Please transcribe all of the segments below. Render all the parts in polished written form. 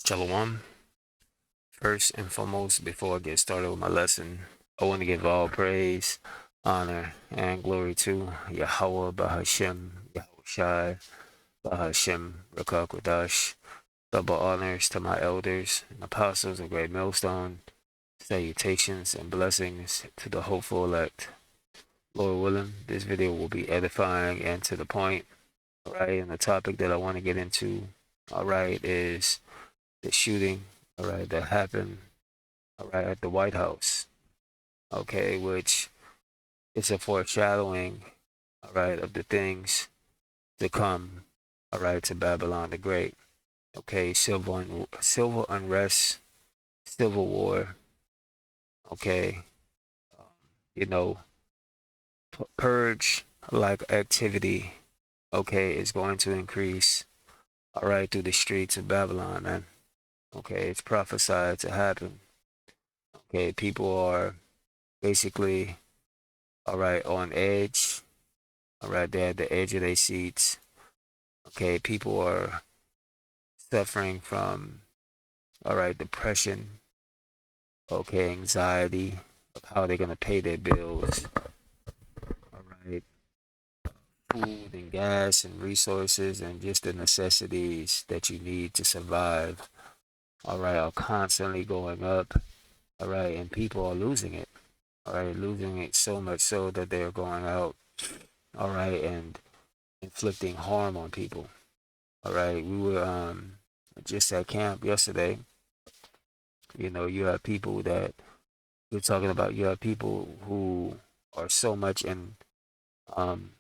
Shalom. First and foremost, before I get started with my lesson, I want to give all praise, honor, and glory to Yahweh Bahashem, Yahushai Bahashem, Rakakwadash. Double honors to my elders and apostles of Great Millstone. Salutations and blessings to the hopeful elect. Lord willing, this video will be edifying and to the point. All right, and the topic that I want to get into, all right, is the shooting, all right, that happened, all right, at the White House, okay, which is a foreshadowing, all right, of the things to come, all right, to Babylon the Great, okay, civil unrest, civil war, okay, um, you know, purge like activity, okay, is going to increase, all right, through the streets of Babylon, man. Okay, it's prophesied to happen. Okay, people are basically, all right, on edge. All right, they're at the edge of their seats. Okay, people are suffering from, all right, depression. Okay, anxiety of how they're gonna pay their bills. All right, food and gas and resources and just the necessities that you need to survive. All right, are constantly going up. All right, and people are losing it. All right, losing it so much so that they're going out. All right, and inflicting harm on people. All right, we were just at camp yesterday. You know, you have people that you're talking about. You have people who are so much in um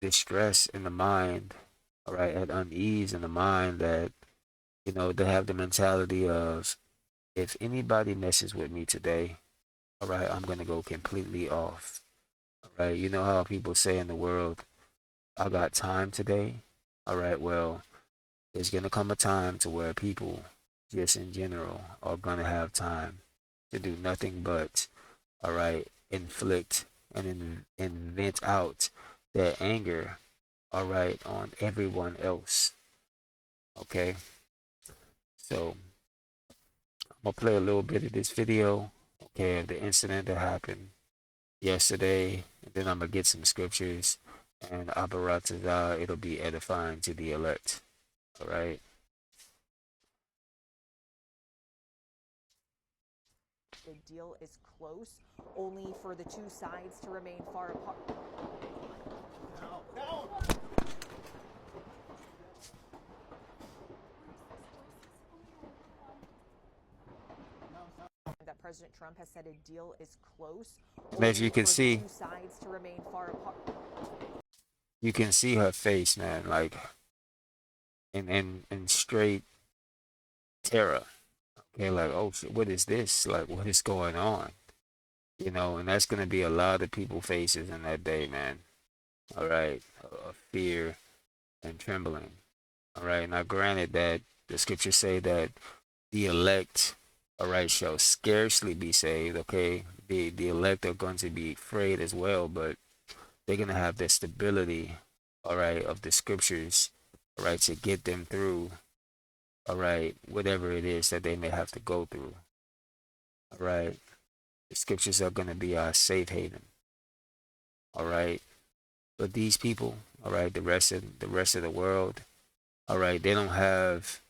distress in the mind, all right, at unease in the mind that they have the mentality of, if anybody messes with me today, all right, I'm gonna go completely off. All right, you know how people say in the world, I got time today. All right, well, there's gonna come a time to where people, just in general, are gonna have time to do nothing but, all right, inflict and vent out their anger, all right, on everyone else. Okay, so I'm gonna play a little bit of this video, okay, of the incident that happened yesterday, and then I'm gonna get some scriptures, and Abaratazah, it'll be edifying to the elect. All right. The deal is close, only for the two sides to remain far apart. That President Trump has said a deal is close, And as only you can for the see, two sides to remain far apart. you can see her face, man, like in straight terror. Okay, like, oh shit, what is this? Like, what is going on? And that's gonna be a lot of people faces in that day, man. All right, of fear and trembling. All right, now granted that the scriptures say that the elect, all right, shall scarcely be saved. Okay, the elect are going to be afraid as well, but they're gonna have the stability, all right, of the scriptures, all right, to get them through, all right, whatever it is that they may have to go through. All right, the scriptures are gonna be our safe haven. All right, but these people, all right, the rest of the world, all right, they don't have,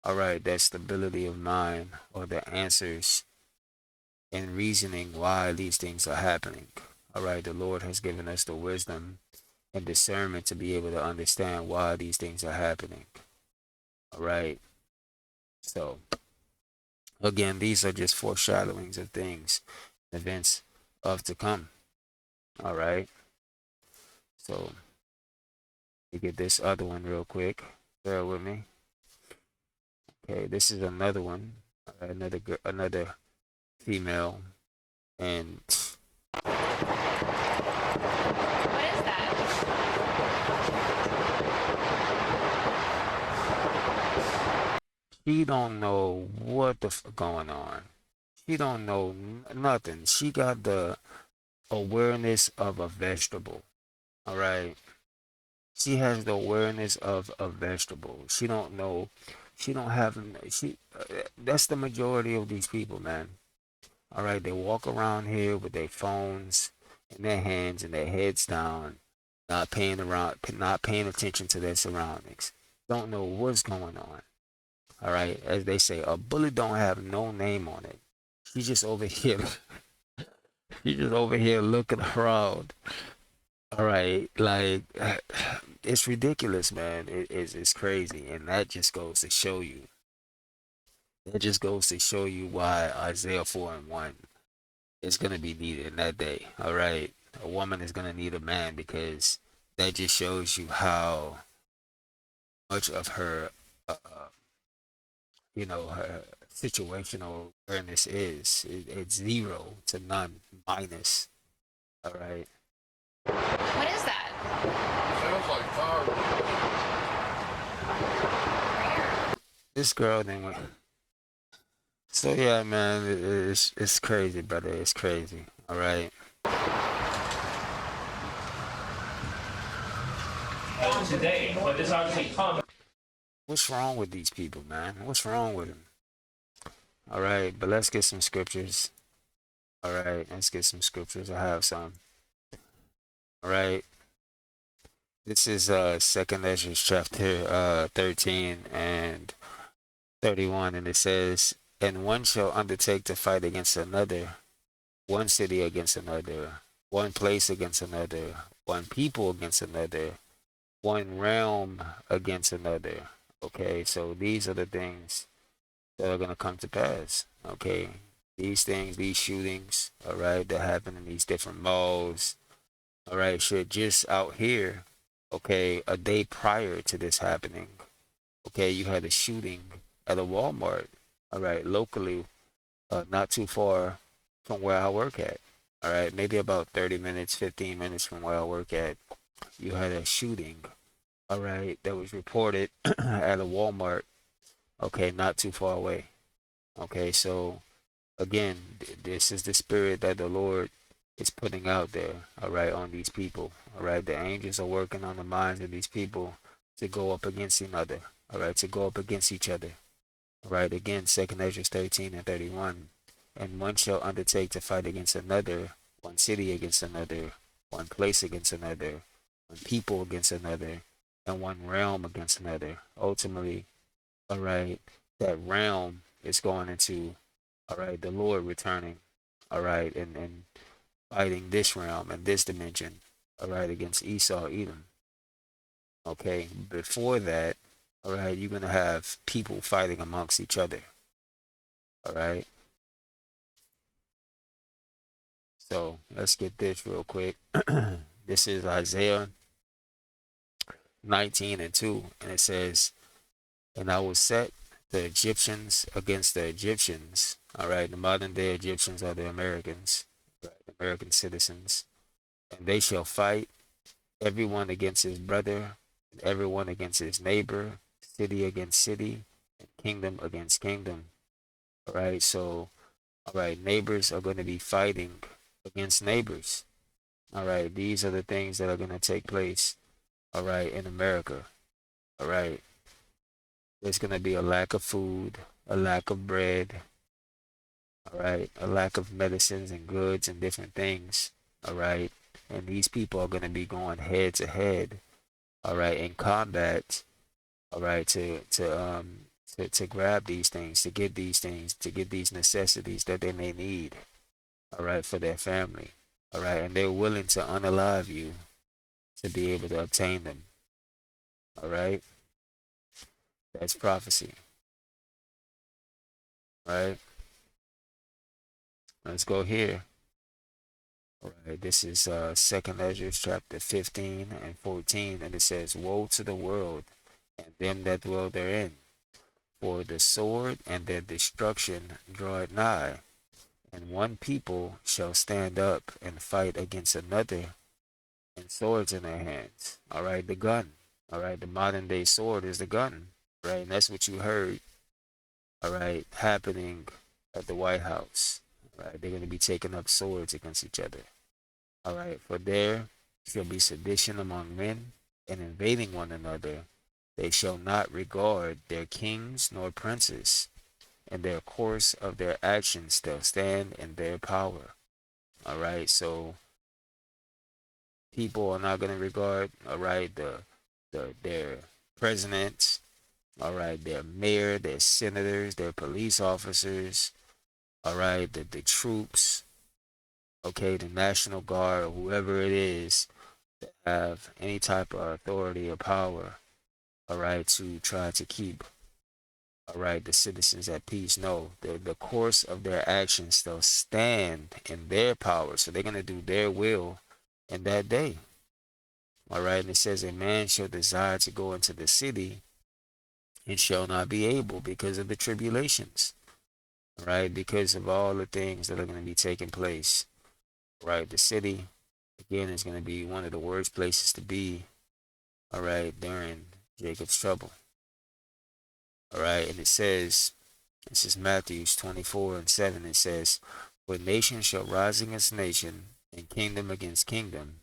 all right, that stability of mind or the answers and reasoning why these things are happening. All right, the Lord has given us the wisdom and discernment to be able to understand why these things are happening. All right, so again, these are just foreshadowings of things, events of to come. All right, so you get this other one real quick. Bear with me. Okay, this is another one. Another female, and What is that? she don't know what the going on. She don't know nothing. She got the awareness of a vegetable. All right. She has the awareness of a vegetable. She don't know. She don't have. She that's the majority of these people, man. All right, they walk around here with their phones in their hands and their heads down, not paying attention to their surroundings. Don't know what's going on. All right, as they say, a bullet don't have no name on it. She's just over here. She's just over here looking around. All right, like it's ridiculous, man. It's crazy, and that just goes to show you. That just goes to show you why Isaiah 4:1 is gonna be needed in that day. All right, a woman is gonna need a man because that just shows you how much of her, her situational awareness is. It's zero to none, minus. All right. What is that? Sounds like fire. This girl then went. So yeah, man, it's crazy, brother. It's crazy. All right. Today, but this obviously comes. What's wrong with these people, man? What's wrong with them? All right, but let's get some scriptures. All right, let's get some scriptures. I have some. All right. This is Second Ezra chapter 13 and 31, and it says, "And one shall undertake to fight against another, one city against another, one place against another, one people against another, one realm against another." Okay, so these are the things that are going to come to pass. Okay, these things, these shootings, all right, that happen in these different malls, all right, shit, just out here, okay, a day prior to this happening, okay, you had a shooting at a Walmart, all right, locally, not too far from where I work at, all right, maybe about 30 minutes, 15 minutes from where I work at, you had a shooting, all right, that was reported at a Walmart, okay, not too far away. Okay, so again, this is the spirit that the Lord is putting out there, all right, on these people, all right. The angels are working on the minds of these people to go up against another, all right, to go up against each other, all right. Again, Second Ezra 13 and 31, and one shall undertake to fight against another, one city against another, one place against another, one people against another, and one realm against another. Ultimately, all right, that realm is going into, all right, the Lord returning, all right, and fighting this realm and this dimension, all right, against Esau, Edom. Okay, before that, all right, you're going to have people fighting amongst each other, all right. So let's get this real quick. This is Isaiah 19 and 2, and it says, "And I will set the Egyptians against the Egyptians." All right, the modern day Egyptians are the Americans, right, American citizens, "and they shall fight, everyone against his brother, and everyone against his neighbor, city against city, and kingdom against kingdom." All right, so, all right, neighbors are going to be fighting against neighbors. All right, these are the things that are going to take place, all right, in America. All right, there's going to be a lack of food, a lack of bread, all right, a lack of medicines and goods and different things, all right, and these people are going to be going head to head, all right, in combat, all right, to grab these things, to get these things, to get these necessities that they may need, all right, for their family, all right, and they're willing to unalive you to be able to obtain them, all right. That's prophecy, right? Let's go here. All right, this is Second Ezra chapter 15 and 14, and it says, "Woe to the world and them that dwell therein, for the sword and their destruction draweth nigh, and one people shall stand up and fight against another, and swords in their hands." All right, the gun. All right, the modern day sword is the gun, right? And that's what you heard, all right, happening at the White House. All right, they're going to be taking up swords against each other. All right, for there shall be sedition among men, and invading one another. They shall not regard their kings nor princes, and their course of their actions shall stand in their power. All right, so people are not going to regard, all right, their presidents, all right, their mayor, their senators, their police officers, all right, the troops, okay, the National Guard, or whoever it is that have any type of authority or power, all right, to try to keep, all right, the citizens at peace. No, the course of their actions still stand in their power. So they're going to do their will in that day. All right, and it says, a man shall desire to go into the city and shall not be able because of the tribulations. All right, because of all the things that are going to be taking place. Right, the city, again, is going to be one of the worst places to be, all right, during Jacob's trouble. All right, and it says, this is Matthew 24:7. It says, for nation shall rise against nation, and kingdom against kingdom,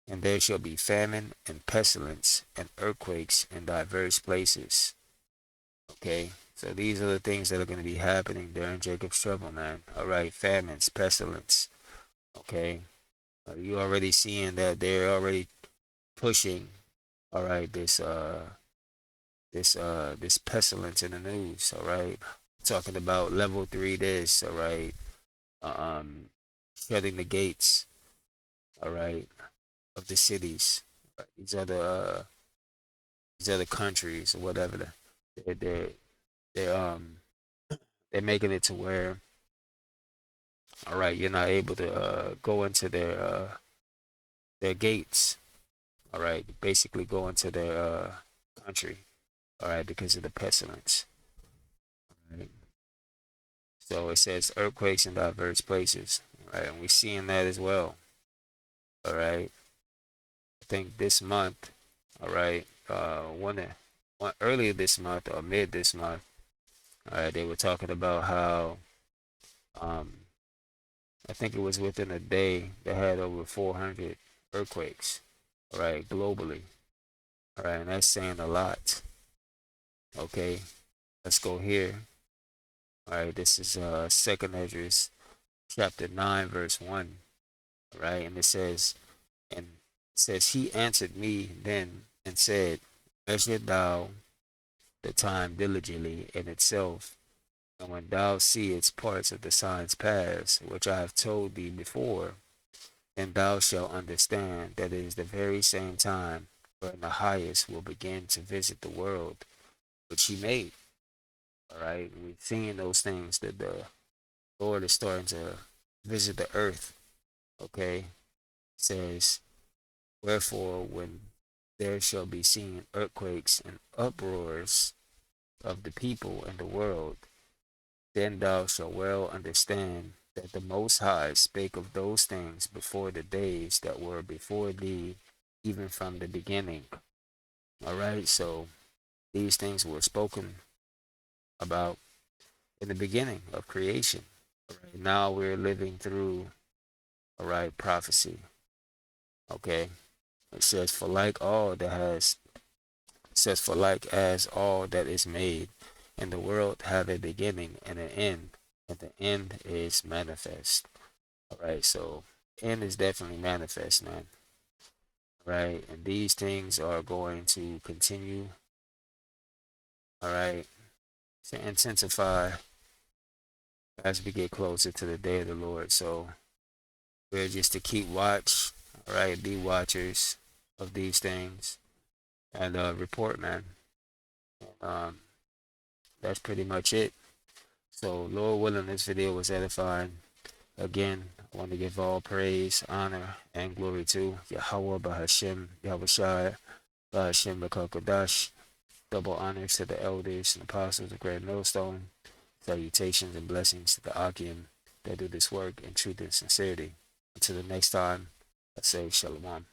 and there shall be famine and pestilence and earthquakes in diverse places. Okay, so these are the things that are going to be happening during Jacob's trouble, man. All right, famines, pestilence. Okay, you already seeing that they're already pushing, all right, this pestilence in the news, all right, talking about level 3 this, all right, um shutting the gates, all right, of the cities. Right? These other countries or whatever, they're they're they're um they're making it to where, all right, you're not able to go into their gates, all right, basically go into their country, all right, because of the pestilence. Right? So it says earthquakes in diverse places, right? And we're seeing that as well. All right. I think this month, all right, one earlier this month or mid this month, all right, they were talking about how um I think it was within a day they had over 400 earthquakes, all right, globally. All right, and that's saying a lot. Okay, let's go here. All right, this is Second Ezra chapter 9 verse 1. All right, and it says, and it says, he answered me then and said, measure thou the time diligently in itself, and when thou seest parts of the signs pass, which I have told thee before, then thou shalt understand that it is the very same time when the highest will begin to visit the world which he made. All right, we're seeing those things that the Lord is starting to visit the earth. Okay, it says, wherefore, when there shall be seen earthquakes and uproars of the people in the world, then thou shalt well understand that the Most High spake of those things before the days that were before thee, even from the beginning. All right, so these things were spoken about in the beginning of creation. All right, now we're living through, all right, prophecy. Okay, it says, for like all that has says, for like as all that is made in the world have a beginning and an end, and the end is manifest. All right, so end is definitely manifest, man. Right, and these things are going to continue, all right, to intensify as we get closer to the day of the Lord. So we're just to keep watch, all right, be watchers of these things, and report, man. Um, that's pretty much it. So, Lord willing, this video was edifying. Again, I want to give all praise, honor, and glory to Yahweh Bahashim, Yahweh Shai, Bahashim Bakakodash. Double honors to the elders and apostles of Great Millstone. Salutations and blessings to the Akim that do this work in truth and sincerity. Until the next time, I say Shalom.